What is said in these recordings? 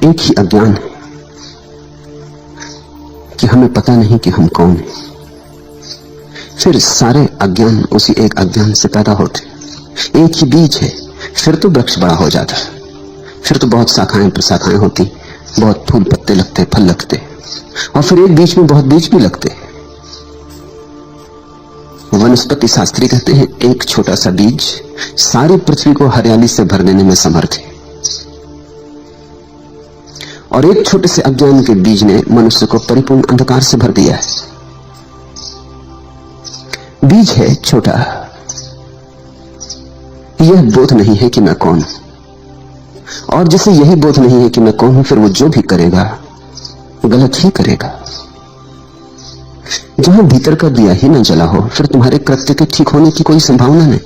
एक ही अज्ञान है कि हमें पता नहीं कि हम कौन हैं। फिर सारे अज्ञान उसी एक अज्ञान से पैदा होते। एक ही बीज है, फिर तो वृक्ष बड़ा हो जाता है, फिर तो बहुत शाखाएं प्रशाखाएं होती, बहुत फूल पत्ते लगते, फल लगते, और फिर एक बीज में बहुत बीज भी लगते। वनस्पति शास्त्री कहते हैं एक छोटा सा बीज सारी पृथ्वी को हरियाली से भर देने में समर्थ है, और एक छोटे से अज्ञान के बीज ने मनुष्य को परिपूर्ण अंधकार से भर दिया है। बीज है छोटा, यह बोध नहीं है कि मैं कौन हूं, और जिसे यही बोध नहीं है कि मैं कौन हूं, फिर वो जो भी करेगा गलत ही करेगा। जहां भीतर का दिया ही न जला हो, फिर तुम्हारे कृत्य के ठीक होने की कोई संभावना नहीं,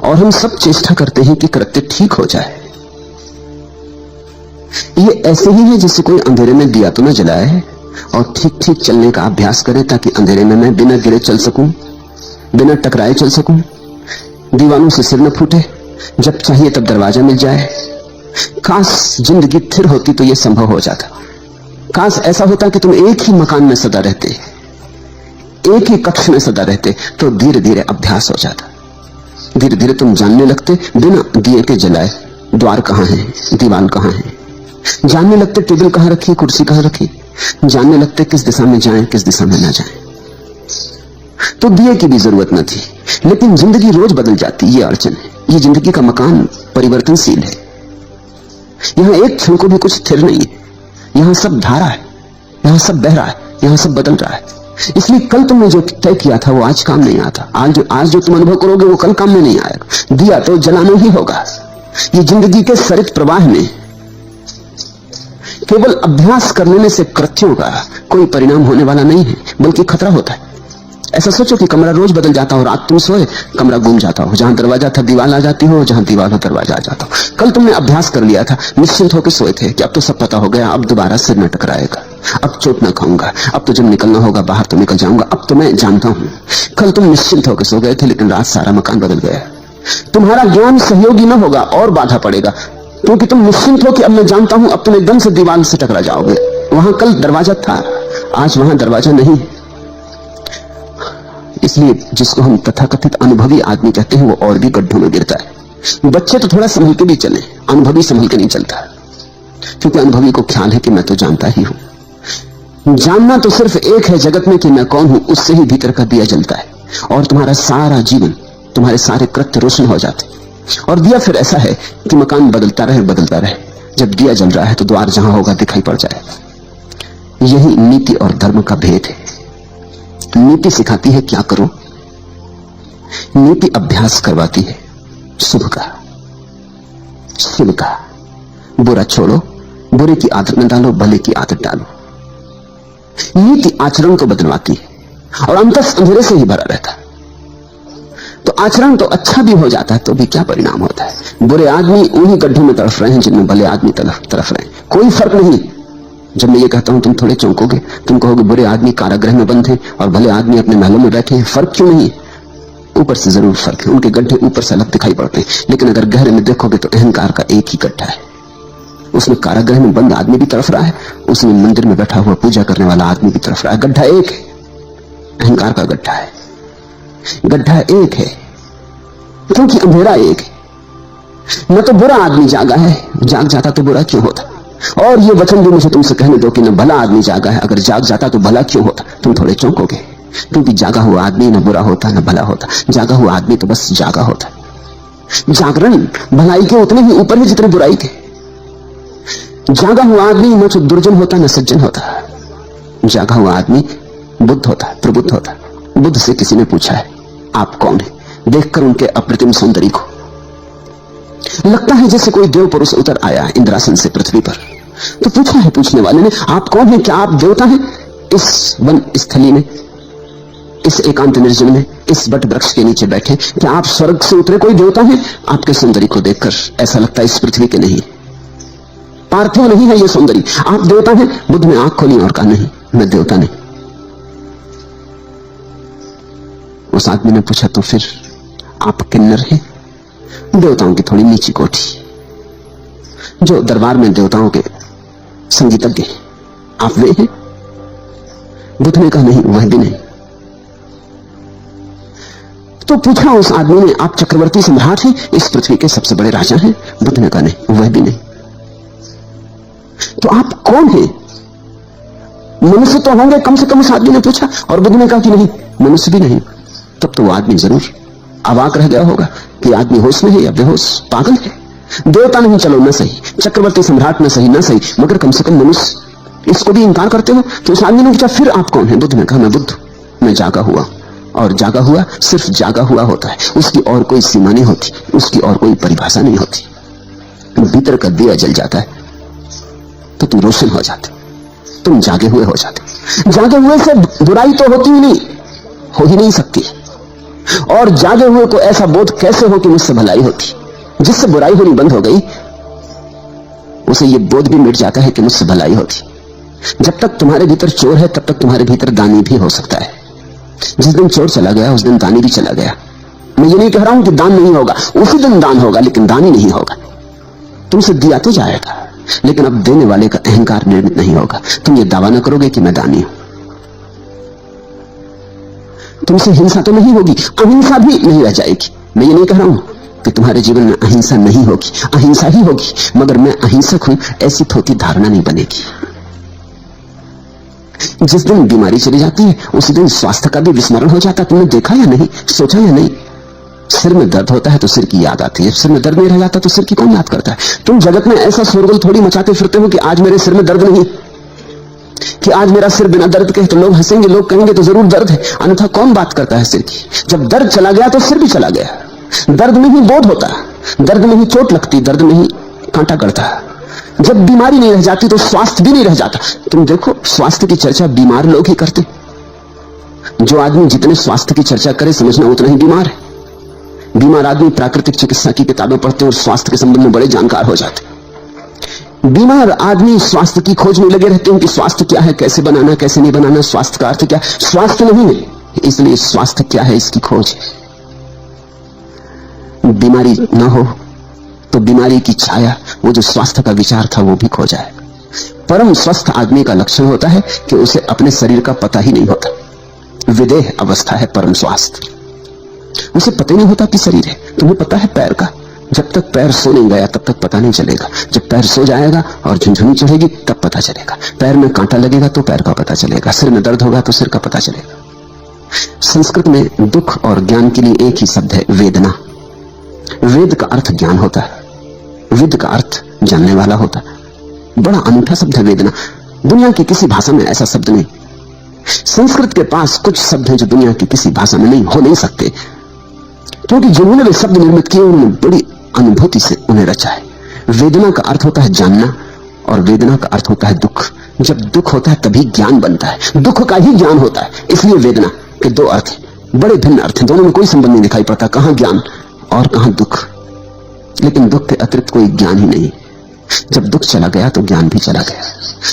और हम सब चेष्टा करते हैं कि कृत्य ठीक हो जाए। ये ऐसे ही है जैसे कोई अंधेरे में दिया तो न जलाए और ठीक ठीक चलने का अभ्यास करे, ताकि अंधेरे में मैं बिना गिरे चल सकूं, बिना टकराए चल सकूं, दीवानों से सिर न फूटे, जब चाहिए तब दरवाजा मिल जाए। काश जिंदगी स्थिर होती तो यह संभव हो जाता। काश ऐसा होता कि तुम एक ही मकान में सदा रहते, एक ही कक्ष में सदा रहते, तो धीरे धीरे अभ्यास हो जाता। धीरे धीरे तुम जानने लगते बिना दिए के जलाए द्वार कहां है, दीवार कहां है, जानने लगते टेबल कहां रखी, कुर्सी कहां रखी, जानने लगते किस दिशा में जाएं, किस दिशा में ना जाएं। तो दिए की भी जरूरत न थी, लेकिन जिंदगी रोज बदल जाती, ये अड़चन है। ये जिंदगी का मकान परिवर्तनशील है, यहां एक क्षण को भी कुछ स्थिर नहीं है, यहां सब धारा है, यहां सब बह रहा है, यहां सब बदल रहा है। इसलिए कल तुमने जो तय किया था वो आज काम नहीं आता, आज जो तुम अनुभव करोगे वो कल काम में नहीं आएगा। दिया तो जलाना ही होगा। ये जिंदगी के सरित प्रवाह में केवल अभ्यास कर लेने से कृत्यों का कोई परिणाम होने वाला नहीं है, बल्कि खतरा होता है। ऐसा सोचो कि कमरा रोज बदल जाता हो, रात तुम सोए कमरा घूम जाता हो, जहां दरवाजा था दीवार आ जाती हो, जहां दीवार हो दरवाजा आ जाता हो। कल तुमने अभ्यास कर लिया था, निश्चिंत होकर सोए थे कि अब तो सब पता हो गया, अब दोबारा सिर न टकराएगा, अब चोट न खाऊंगा, अब तो जब निकलना होगा बाहर तो निकल जाऊंगा, अब तो मैं जानता हूं। कल तुम निश्चिंत होकर सो गए थे, लेकिन रात सारा मकान बदल गया। तुम्हारा ज्ञान सहयोगी न होगा और बाधा पड़ेगा, क्योंकि तुम निश्चिंत हो कि अब मैं जानता हूं, अब तुम एकदम से दीवार से टकरा जाओगे। वहां कल दरवाजा था, आज वहां दरवाजा नहीं। इसलिए जिसको हम तथाकथित अनुभवी आदमी कहते हैं वो और भी गड्ढों में गिरता है। बच्चे तो थोड़ा संभल के भी चले, अनुभवी संभल के नहीं चलता, क्योंकि अनुभवी को ख्याल है कि मैं तो जानता ही हूं। जानना तो सिर्फ एक है जगत में कि मैं कौन हूं, उससे ही भीतर का दिया जलता है, और तुम्हारा सारा जीवन, तुम्हारे सारे कृत्य रोशन हो जाते। और दिया फिर ऐसा है कि मकान बदलता रहे बदलता रहे, जब दिया जल रहा है तो द्वार जहां होगा दिखाई पड़ जाएगा। यही नीति और धर्म का भेद है। नीति सिखाती है क्या करो, नीति अभ्यास करवाती है शुभ का, शिव का। बुरा छोड़ो, बुरे की आदत में डालो, भले की आदत डालो। नीति आचरण को बदलवाती है, और अंतस अंधेरे से ही भरा रहता है। तो आचरण तो अच्छा भी हो जाता है तो भी क्या परिणाम होता है। बुरे आदमी उन्हीं गड्ढों में तड़फ रहे हैं जिनमें भले आदमी तड़फ रहे हैं, कोई फर्क नहीं। जब मैं ये कहता हूं तुम थोड़े चौंकोगे, तुम कहोगे बुरे आदमी कारागृह में बंद हैं और भले आदमी अपने महलों में बैठे हैं। फर्क क्यों नहीं? ऊपर से जरूर फर्क है, उनके गड्ढे ऊपर से अलग दिखाई पड़ते हैं, लेकिन अगर गहरे में देखोगे तो अहंकार का एक ही गड्ढा है। उसमें कारागृह में बंद आदमी भी तड़फ रहा है, उसमें मंदिर में बैठा हुआ पूजा करने वाला आदमी भी तड़फ रहा है। गड्ढा एक है, अहंकार का गड्ढा है, गड्ढा एक है, क्योंकि अंधेरा एक है। न तो बुरा आदमी जागा है, जाग जाता तो बुरा क्यों होता। और ये वचन भी मुझे तुमसे कहने दो कि न भला आदमी जागा है, अगर जाग जाता तो भला क्यों होता। तुम थोड़े चौंकोगे, क्योंकि जागा हुआ आदमी न बुरा होता न भला होता, जागा हुआ आदमी तो बस जागा होता। जागरण भलाई के उतने ही ऊपर है जितने बुराई के। जागा हुआ आदमी न तो दुर्जन होता न सज्जन होता, जागा हुआ आदमी बुद्ध होता, प्रबुद्ध होता। बुद्ध से किसी ने पूछा है आप कौन है, देखकर उनके अप्रतिम सौंदर्य को लगता है जैसे कोई देव पुरुष उतर आया इंद्रासन से पृथ्वी पर। तो पूछा है पूछने वाले ने, आप कौन है, क्या आप देवता हैं? इस वन स्थली में, इस एकांत निर्जन में, इस बट वृक्ष के नीचे बैठे, क्या आप स्वर्ग से उतरे कोई देवता हैं? आपके सौंदर्य को देखकर ऐसा लगता है इस पृथ्वी के नहीं, पार्थिव नहीं है ये सौंदर्य, आप देवता हैं। बुद्ध ने आंख खोली और कहा नहीं, मैं देवता नहीं। उस आदमी ने पूछा तो फिर आप किन्नर हैं? देवताओं की थोड़ी नीची कोठी। जो दरबार में देवताओं के संगीतज्ञ आप वे हैं? बुद्ध ने कहा नहीं, वह भी नहीं। तो पूछा उस आदमी ने, आप चक्रवर्ती सम्राट हैं, इस पृथ्वी के सबसे बड़े राजा हैं? बुद्ध ने कहा नहीं, वह भी नहीं। तो आप कौन हैं? मनुष्य तो होंगे कम से कम, उस आदमी ने पूछा। और बुद्ध ने कहा कि नहीं, मनुष्य भी नहीं। तब तो वो आदमी जरूर अवाक रह गया होगा कि आदमी होश में है या बेहोश, पागल है। देवता नहीं, चलो न सही, चक्रवर्ती सम्राट न सही, न सही, मगर कम से कम मनुष्य, इसको भी इंकार करते हो? तो उस आदमी ने पूछा फिर आप कौन है? बुद्ध ने कहा मैं बुद्ध, मैं जागा हुआ। और जागा हुआ सिर्फ जागा हुआ होता है, उसकी और कोई सीमा नहीं होती, उसकी और कोई परिभाषा नहीं होती। भीतर का दिया जल जाता है तो तुम रोशन हो जाते, तुम जागे हुए हो जाते। जागे हुए से बुराई तो होती ही नहीं, हो ही नहीं सकती। और जागे हुए को ऐसा बोध कैसे हो कि मुझसे भलाई होती? जिससे बुराई होनी बंद हो गई उसे यह बोध भी मिट जाता है कि मुझसे भलाई होती। जब तक तुम्हारे भीतर चोर है तब तक तुम्हारे भीतर दानी भी हो सकता है। जिस दिन चोर चला गया उस दिन दानी भी चला गया। मैं ये नहीं कह रहा हूं कि दान नहीं होगा, उसी दिन दान होगा, लेकिन दानी नहीं होगा। तुमसे दिया तो जाएगा, लेकिन अब देने वाले का अहंकार निर्मित नहीं होगा। तुम ये दावा न करोगे कि मैं दानी हूं। तुमसे हिंसा तो नहीं होगी, अहिंसा भी नहीं रह जाएगी। मैं ये नहीं कह रहा हूं कि तुम्हारे जीवन में अहिंसा नहीं होगी, अहिंसा ही होगी, मगर मैं अहिंसक हूं ऐसी थोथी धारणा नहीं बनेगी। जिस दिन बीमारी चली जाती है उसी दिन स्वास्थ्य का भी विस्मरण हो जाता है। तुमने देखा या नहीं, सोचा या नहीं? सिर में दर्द होता है तो सिर की याद आती है, सिर में दर्द नहीं रह जाता तो सिर की कौन याद करता है? तुम जगत में ऐसा शोरगुल थोड़ी मचाते फिरते हो कि आज मेरे सिर में दर्द नहीं, कि आज मेरा सिर बिना दर्द के, तो लोग हंसेंगे, लोग कहेंगे तो जरूर दर्द है, अन्यथा कौन बात करता है सिर की? जब दर्द चला गया तो सिर भी चला गया। दर्द में ही बोध होता है, दर्द में ही चोट लगती, दर्द में ही कांटा गड़ता है। जब बीमारी नहीं रह जाती तो स्वास्थ्य भी नहीं रह जाता। तुम देखो, स्वास्थ्य की चर्चा बीमार लोग ही करते। जो आदमी जितने स्वास्थ्य की चर्चा करे समझना उतना ही बीमार है। बीमार आदमी प्राकृतिक चिकित्सा की किताबें पढ़ते और स्वास्थ्य के संबंध में बड़े जानकार हो जाते। बीमार आदमी स्वास्थ्य की खोज में लगे रहते हैं कि स्वास्थ्य क्या है, कैसे बनाना, कैसे नहीं बनाना, स्वास्थ्य का अर्थ क्या। स्वास्थ्य नहीं है, इसलिए स्वास्थ्य क्या है इसकी खोज है। बीमारी ना हो तो बीमारी की छाया, वो जो स्वास्थ्य का विचार था वो भी खो जाए। परम स्वस्थ आदमी का लक्षण होता है कि उसे अपने शरीर का पता ही नहीं होता। विदेह अवस्था है परम स्वास्थ्य। उसे पता ही नहीं होता कि शरीर है। तुम्हें पता है पैर का, जब तक पैर सो नहीं गया तब तक पता नहीं चलेगा। जब पैर सो जाएगा और झुनझुनी चढ़ेगी तब पता चलेगा। पैर में कांटा लगेगा तो पैर का पता चलेगा, सिर में दर्द होगा तो सिर का पता चलेगा। संस्कृत में दुख और ज्ञान के लिए एक ही शब्द है, वेदना। वेद का अर्थ ज्ञान होता है, विद का अर्थ जानने वाला होता है। बड़ा अनूठा शब्द है वेदना। दुनिया की किसी भाषा में ऐसा शब्द नहीं। संस्कृत के पास कुछ शब्द हैं जो दुनिया की किसी भाषा में नहीं हो नहीं सकते, क्योंकि जिन्होंने वे शब्द निर्मित किए उन्होंने बड़ी अनुभूति से उन्हें रचा है। वेदना का अर्थ होता है जानना और वेदना का अर्थ होता है दुख। जब दुख होता है तभी ज्ञान बनता है, दुख का ही ज्ञान होता है। इसलिए वेदना के दो अर्थ हैं, बड़े भिन्न अर्थ हैं, दोनों में कोई संबंध नहीं दिखाई पड़ता, कहां ज्ञान और कहां दुख। लेकिन दुख के अतिरिक्त कोई ज्ञान ही नहीं। जब दुख चला गया तो ज्ञान भी चला गया।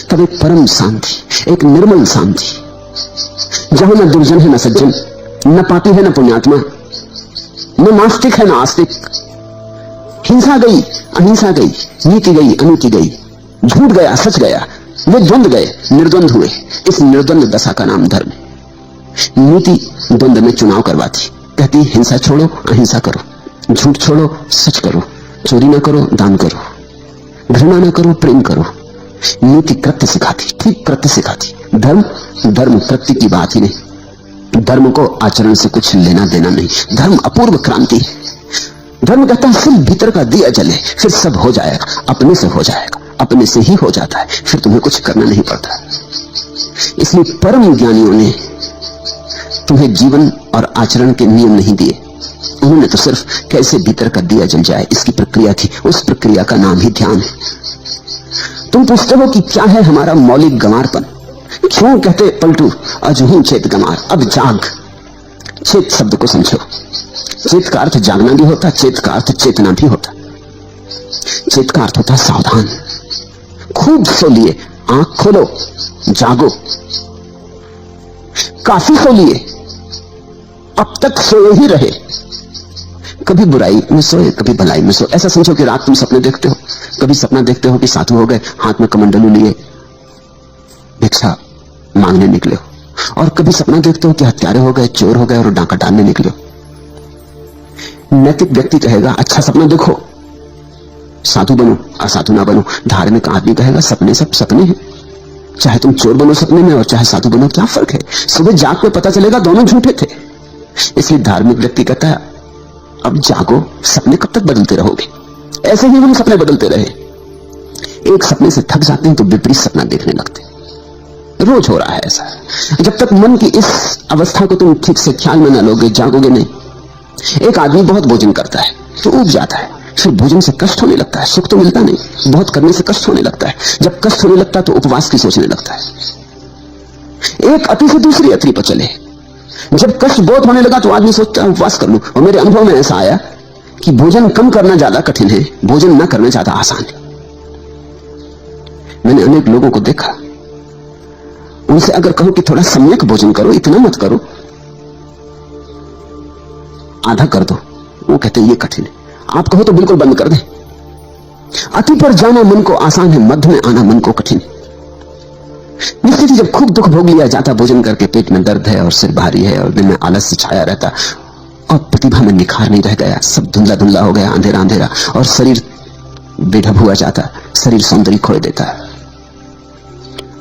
तब एक परम शांति, एक निर्मल शांति, जहां न दुर्जन है न सज्जन, न पापी है न पुण्यात्मा, न नास्तिक है न आस्तिक। हिंसा गई, अहिंसा गई, नीति गई, अनीति गई, झूठ गया, सच गया, वे द्वंद्व गए, निर्द्वंद हुए। इस निर्द्वंद दशा का नाम धर्म है। नीति द्वंद्व में चुनाव करवाती, कहती हिंसा छोड़ो, अहिंसा करो, झूठ छोड़ो, सच करो, चोरी ना करो, दान करो, घृणा ना करो, प्रेम करो। नीति कृत्य सिखाती, ठीक कृत्य सिखाती। धर्म कृत्य की बात ही नहीं। धर्म को आचरण से कुछ लेना देना नहीं। धर्म अपूर्व क्रांति है। धर्म कहता है सिर्फ भीतर का दिया जले, फिर सब हो जाएगा, अपने से हो जाएगा, अपने से ही हो जाता है, फिर तुम्हें कुछ करना नहीं पड़ता। इसलिए परम ज्ञानियों ने तुम्हें जीवन और आचरण के नियम नहीं दिए, उन्होंने तो सिर्फ कैसे भीतर का दिया जल जाए इसकी प्रक्रिया थी। उस प्रक्रिया का नाम ही ध्यान है। तुम पूछते हो कि क्या है हमारा मौलिक गंवारपन, क्यों कहते पलटू अजहू चेत गंवार। अब जाग, चेत शब्द को समझो। चेत का अर्थ जागना भी होता, चेत का अर्थ चेतना भी होता। चेत का अर्थ होता है सावधान, खूब सो लिए, आंख खोलो, जागो, काफी सो लिए, अब तक सोए ही रहे। कभी बुराई में सोए, कभी भलाई में सोए। ऐसा समझो कि रात तुम सपने देखते हो, कभी सपना देखते हो कि साधु हो गए, हाथ में कमंडलू लिए भिक्षा मांगने निकले हो, और कभी सपना देखते हो कि हत्यारे हो गए, चोर हो गए और डाका डालने निकले हो। नैतिक व्यक्ति कहेगा अच्छा सपना देखो, साधु बनो, असाधु ना बनो। धार्मिक आदमी कहेगा सपने सब सपने हैं, चाहे तुम चोर बनो सपने में और चाहे साधु बनो, क्या फर्क है, सुबह जाग के पता चलेगा दोनों झूठे थे। इसलिए धार्मिक व्यक्ति कहता है अब जागो, सपने कब तक बदलते रहोगे। ऐसे ही हम सपने बदलते रहे, एक सपने से थक जाते हैं तो विपरीत सपना देखने लगते हैं। रोज हो रहा है ऐसा। जब तक मन की इस अवस्था को तुम ठीक से ख्याल में न लोगे, जागोगे नहीं। एक आदमी बहुत भोजन करता है तो ऊब जाता है, फिर भोजन से कष्ट होने लगता है, सुख तो मिलता नहीं, बहुत करने से कष्ट होने लगता है। जब कष्ट होने लगता है तो उपवास की सोचने लगता है। एक अति से दूसरी अति पर चले, जब कष्ट बहुत होने लगा तो आदमी सोचता है उपवास कर लूं। और मेरे अनुभव में ऐसा आया कि भोजन कम करना ज्यादा कठिन है, भोजन न करना ज्यादा आसान है। मैंने अनेक लोगों को देखा, उनसे अगर कहो कि थोड़ा सम्यक भोजन करो, इतना मत करो, आधा कर दो, वो कहते हैं ये कठिन है। आप कहो तो बिल्कुल बंद कर दें। अति पर जाना मन को आसान है, मध्य में आना मन को कठिन है। निश्चित ही जब खूब दुख भोग लिया जाता भोजन करके, पेट में दर्द है और सिर भारी है और दिन में आलस्य छाया रहता और प्रतिभा में निखार नहीं रह गया, सब धुंधला धुंधला हो गया, अंधेरा अंधेरा, और शरीर बेढब हुआ जाता, शरीर सौंदर्य खोए देता है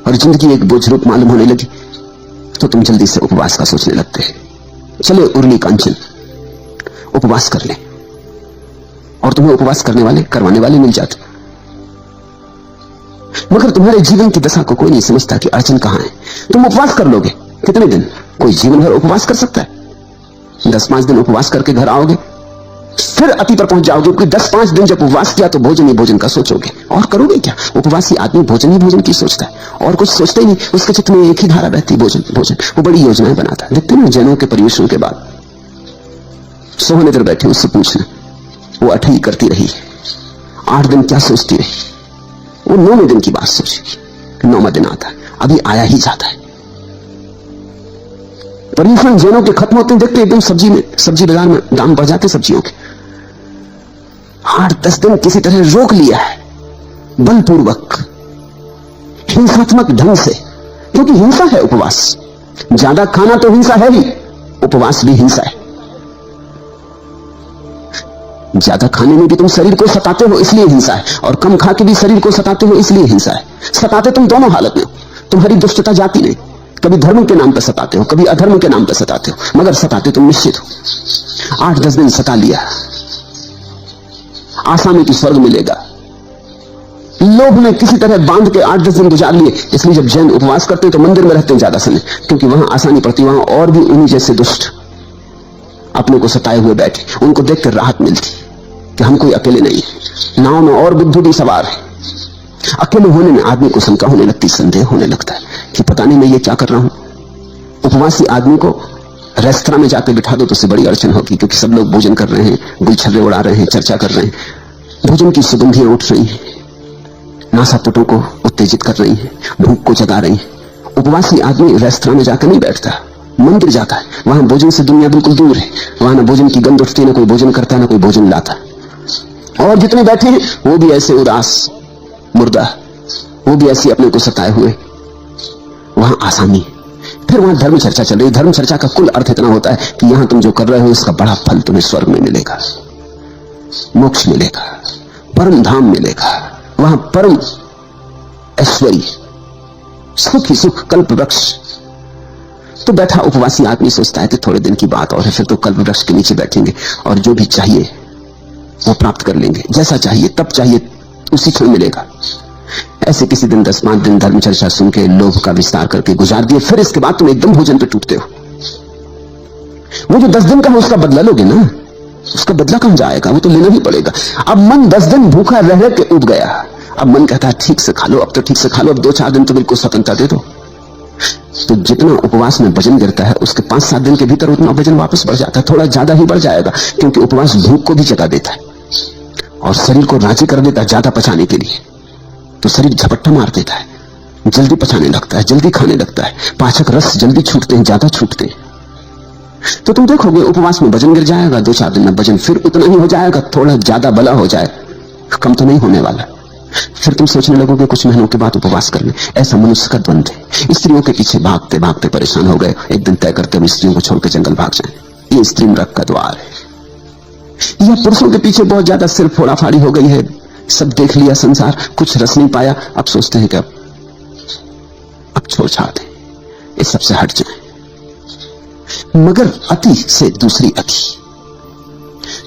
और जिंदगी एक बोझ रूप मालूम होने लगी, तो तुम जल्दी से उपवास का सोचने लगते हैं। चले उर्ली कांचन, उपवास कर ले, और तुम्हें उपवास करवाने वाले मिल जाते। मगर तुम्हारे जीवन की दशा को कोई नहीं समझता कि अड़चन कहां है। तुम उपवास कर लोगे कितने दिन? कोई जीवन भर उपवास कर सकता है? 10-5 दिन उपवास करके घर आओगे, फिर अति पर पहुंच जाओगे, क्योंकि 10-5 दिन जब उपवास किया तो भोजन ही भोजन का सोचोगे, और करोगे क्या? उपवासी आदमी भोजन ही भोजन की सोचता है और कुछ सोचता ही नहीं, उसके चित्त में एक ही धारा रहती है, भोजन भोजन। वो बड़ी योजनाएं बनाता है। देखते ना जैनों के परिवेशों के बाद सोहने पर बैठे, उससे पूछना, वो 8 करती रही, 8 दिन क्या सोचती रही, वो 9वें दिन की बात सोचेगी। 9वां दिन आता है, अभी आया ही जाता है। पर्यूषण जैनों के खत्म होते देखते एकदम सब्जी बाजार में दाम बढ़ जाते सब्जियों के। 8-10 दिन किसी तरह रोक लिया है, बलपूर्वक, हिंसात्मक ढंग से, क्योंकि हिंसा है उपवास। ज्यादा खाना तो हिंसा है ही, उपवास भी हिंसा है। ज्यादा खाने में भी तुम शरीर को सताते हो, इसलिए हिंसा है, और कम खा के भी शरीर को सताते हो, इसलिए हिंसा है। सताते तुम दोनों हालत में हो, तुम्हारी दुष्टता जाती नहीं। कभी धर्म के नाम पर सताते हो, कभी अधर्म के नाम पर सताते हो, मगर सताते तुम निश्चित हो। 8-10 दिन सता लिया, आशा में कि स्वर्ग मिलेगा, लोभ में किसी तरह बांध के 8-10 दिन गुजार लिए। इसलिए जब जैन उपवास करते हैं तो मंदिर में रहते हैं ज्यादा समय, क्योंकि वहां आसानी पड़ती, वहां और भी उन्हीं जैसे दुष्ट अपने को सताए हुए बैठे, उनको देखकर राहत मिलती कि हम कोई अकेले नहीं है, नाव में और बुद्धू भी सवार है। अकेले होने में आदमी को शंका होने लगती, संदेह होने लगता है कि पता नहीं मैं ये क्या कर रहा हूं। उपवासी आदमी को रेस्तरां में जाकर बिठा दो तो उससे बड़ी अड़चन होगी, क्योंकि सब लोग भोजन कर रहे हैं, गुलछर्रे उड़ा रहे हैं, चर्चा कर रहे हैं, भोजन की सुगंधियां उठ रही हैं, नासापुटों को उत्तेजित कर रही हैं, भूख को जगा रही हैं। उपवासी आदमी रेस्तरां में जाकर नहीं बैठता, मंदिर जाता है। वहां भोजन से दुनिया बिल्कुल दूर है, वहां ना भोजन की गंध उठती, ना कोई भोजन करता, ना कोई भोजन लाता, और जितने बैठे हैं वो भी ऐसे उदास मुर्दा, वो भी ऐसे अपने को सताए हुए। वहां आसानी है। फिर वहां धर्म चर्चा चल रही है। धर्म चर्चा का कुल अर्थ इतना होता है कि यहां तुम जो कर रहे हो इसका बड़ा फल तुम्हें स्वर्ग में मिलेगा, मोक्ष मिलेगा, परम धाम मिलेगा, वहां परम ऐश्वर्य, सुख ही सुख, कल्प वृक्ष। तो बैठा उपवासी आदमी सोचता है कि थोड़े दिन की बात और है, फिर तो कल्प वृक्ष के नीचे बैठेंगे और जो भी चाहिए वो प्राप्त कर लेंगे, जैसा चाहिए तब चाहिए उसी क्षण मिलेगा। ऐसे किसी दिन 10-5 दिन धर्म चर्चा सुन के लोभ का विस्तार करके गुजार दिए, फिर इसके बाद तुम एकदम भोजन पे टूटते हो। वो जो 10 दिन का है उसका बदला लोगे ना, उसका बदला कहां जाएगा, वो तो लेना ही पड़ेगा। अब मन 10 दिन भूखा रह के उब गया, अब मन कहता है ठीक से खा लो, अब तो ठीक से खा लो, अब 2-4 दिन तो बिल्कुल स्वतंत्रता दे दो। तो जितना उपवास में वजन गिरता है उसके 5-7 दिन के भीतर उतना वजन वापस बढ़ जाता है, थोड़ा ज्यादा ही बढ़ जाएगा, क्योंकि उपवास भूख को भी जगा देता है और शरीर को राजी कर देता है ज्यादा पचाने के लिए। तो शरीर झपट्टा मार देता है, जल्दी पचाने लगता है, जल्दी खाने लगता है, पाचक रस जल्दी छूटते हैं, ज्यादा छूटते हैं। तो तुम देखोगे उपवास में वजन गिर जाएगा, 2-4 दिन में वजन फिर उतना ही हो जाएगा, थोड़ा ज्यादा बला हो जाए, कम तो नहीं होने वाला। फिर तुम सोचने लगोगे कुछ महीनों के बाद उपवास कर ले। ऐसा मनुष्य का द्वंद्व है। स्त्रियों के पीछे भागते भागते परेशान हो गए, एक दिन तय करते हुए स्त्रियों को छोड़ के जंगल भाग जाए। ये स्त्री नरक का द्वार है। या पुरुषों के पीछे बहुत ज्यादा सिर फोड़ाफाड़ी हो गई है, सब देख लिया संसार, कुछ रस नहीं पाया, अब सोचते हैं कि अब छोड़ छाड़ दें, इस सबसे हट जाए। मगर अति से दूसरी अति,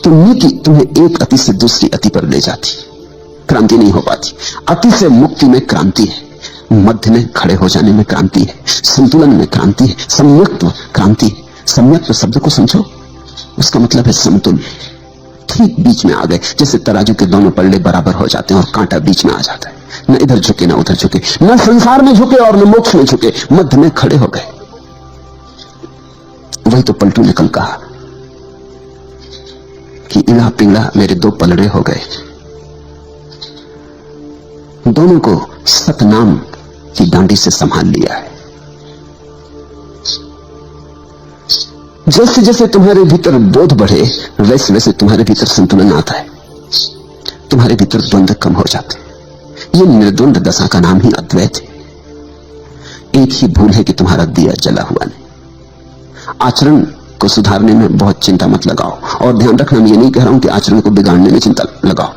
तो नीति तुम्हें एक अति से दूसरी अति पर ले जाती, क्रांति नहीं हो पाती। अति से मुक्ति में क्रांति है, मध्य में खड़े हो जाने में क्रांति है, संतुलन में क्रांति है, सम्यक्त्व क्रांति है। सम्यक्त्व शब्द को समझो, उसका मतलब है समतुल्य। ठीक बीच में आ गए, जैसे तराजू के दोनों पल्ले बराबर हो जाते हैं और कांटा बीच में आ जाता है, न इधर झुके न उधर झुके, न संसार में झुके और न मोक्ष में झुके, मध्य में खड़े हो गए। वही तो पलटू ने कल कहा कि इड़ा पिंगड़ा मेरे दो पलड़े हो गए। दोनों को सतनाम की डांडी से संभाल लिया है। जैसे जैसे तुम्हारे भीतर बोध बढ़े, वैसे वैसे तुम्हारे भीतर संतुलन आता है, तुम्हारे भीतर द्वंद्व कम हो जाते हैं। ये निर्द्वंद दशा का नाम ही अद्वैत है। एक ही भूल है कि तुम्हारा दिया जला हुआ नहीं। आचरण को सुधारने में बहुत चिंता मत लगाओ, और ध्यान रखना, मैं ये नहीं कह रहा हूं कि आचरण को बिगाड़ने में चिंता लगाओ।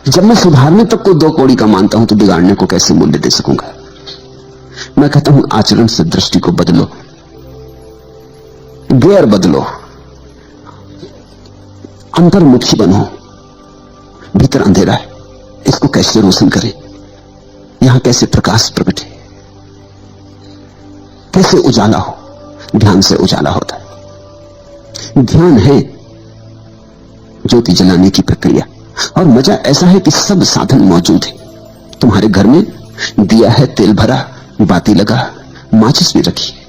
जब मैं सुधारने तक को दो कौड़ी का मानता हूं तो बिगाड़ने को कैसे मूल्य दे सकूंगा। मैं कहता हूं आचरण से दृष्टि को बदलो, गेयर बदलो, अंतर्मुखी बनो। भीतर अंधेरा है, इसको कैसे रोशन करें, यहां कैसे प्रकाश प्रकटे, कैसे उजाला हो। ध्यान से उजाला होता है। ध्यान है ज्योति जलाने की प्रक्रिया, और मजा ऐसा है कि सब साधन मौजूद है। तुम्हारे घर में दिया है, तेल भरा, बाती लगा, माचिस भी रखी है।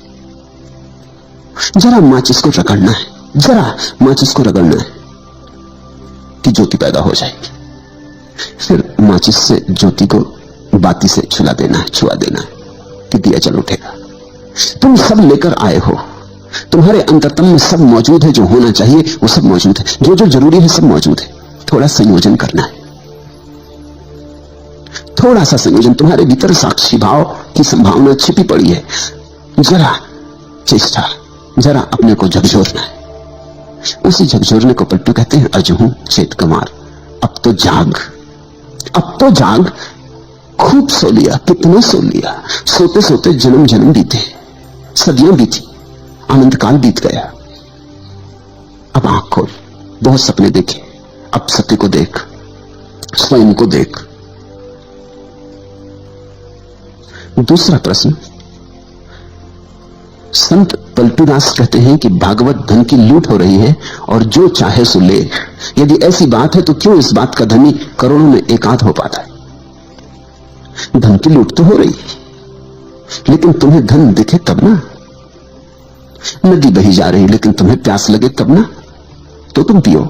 जरा माचिस को रगड़ना है, जरा माचिस को रगड़ना है कि ज्योति पैदा हो जाएगी। फिर माचिस से ज्योति को बाती से छुला देना है, छुआ देना है कि दिया जल उठेगा। तुम सब लेकर आए हो, तुम्हारे अंतरतम में सब मौजूद है। जो होना चाहिए वो सब मौजूद है, जो जो जरूरी है सब मौजूद है। थोड़ा संयोजन करना है, थोड़ा सा संयोजन। तुम्हारे भीतर साक्षी भाव की संभावना छिपी पड़ी है, जरा चेष्टा, जरा अपने को झकझोरना है। उसी झकझोरने को पलटू कहते हैं। अजहू चेत कमार, अब तो जाग, अब तो जाग। खूब सो लिया, कितना सो लिया, सोते सोते जन्म जन्म बीते, सदियां बीती, अनंत काल बीत गया। अब आंख खोल, बहुत सपने देखे, अब सत्य को देख, स्वयं को देख। दूसरा प्रश्न, संत पलटूदास कहते हैं कि भागवत धन की लूट हो रही है और जो चाहे सो ले। यदि ऐसी बात है तो क्यों इस बात का धनी करोड़ों में एकाध हो पाता है? धन की लूट तो हो रही है, लेकिन तुम्हें धन दिखे तब ना। नदी बही जा रही, लेकिन तुम्हें प्यास लगे तब ना, तो तुम पियो।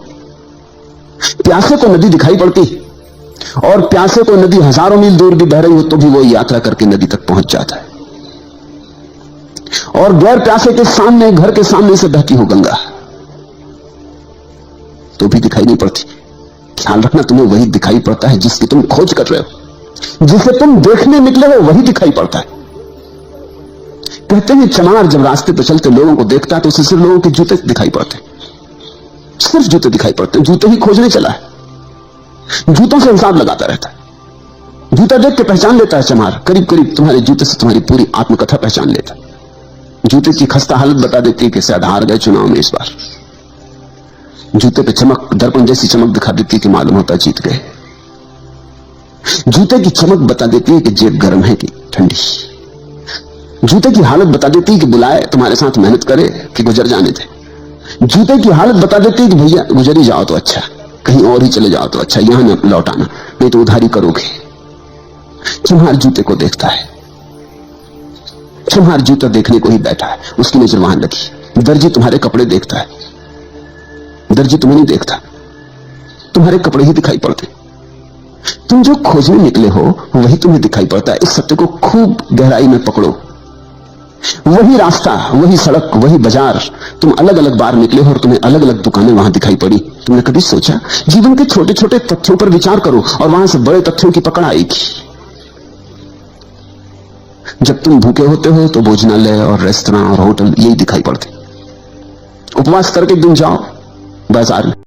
प्यासे को नदी दिखाई पड़ती, और प्यासे को नदी हजारों मील दूर भी बह रही हो तो भी वो यात्रा करके नदी तक पहुंच जाता है। और गैर प्यासे के सामने, घर के सामने से बहती हो गंगा, तो भी दिखाई नहीं पड़ती। ख्याल रखना, तुम्हें वही दिखाई पड़ता है जिसकी तुम खोज कर रहे हो। जिसे तुम देखने निकले हो वही दिखाई पड़ता है। कहते हैं चमार जब रास्ते पर चलते लोगों को देखता है तो उसे सिर्फ लोगों के जूते दिखाई पड़ते, सिर्फ जूते दिखाई पड़ते। जूते ही खोजने चला है, जूतों से हिसाब लगाता रहता है। जूता देख के पहचान लेता है चमार, करीब करीब तुम्हारे जूते से तुम्हारी पूरी आत्मकथा पहचान लेता है। जूते की खस्ता हालत बता देती है कि शायद हार गए चुनाव में इस बार। जूते पे चमक, दर्पण जैसी चमक दिखा देती है कि मालूम होता जीत गए। जूते की चमक बता देती है कि जेब गर्म है कि ठंडी। जूते की हालत बता देती है कि बुलाए तुम्हारे साथ मेहनत करे कि गुजर जाने दे। जूते की हालत बता देती है कि भैया गुजर ही जाओ तो अच्छा, कहीं और ही चले जाओ तो अच्छा, यहां न लौट आना, नहीं तो उधारी करोगे। चमार जूते को देखता है, चमार जूता देखने को ही बैठा है, उसकी नजर वहां लगी। दर्जी तुम्हारे कपड़े देखता है, दर्जी तुम्हें नहीं देखता, तुम्हारे कपड़े ही दिखाई पड़ते। तुम जो खोजने निकले हो वही तुम्हें दिखाई पड़ता है। इस सत्य को खूब गहराई में पकड़ो। वही रास्ता, वही सड़क, वही बाजार, तुम अलग अलग बार निकले हो और तुम्हें अलग अलग दुकानें वहां दिखाई पड़ी। तुमने कभी सोचा? जीवन के छोटे छोटे तथ्यों पर विचार करो और वहां से बड़े तथ्यों की पकड़ आएगी। जब तुम भूखे होते हो तो भोजनालय और रेस्तरां और होटल यही दिखाई पड़ते। उपवास करके एक दिन जाओ बाजार में,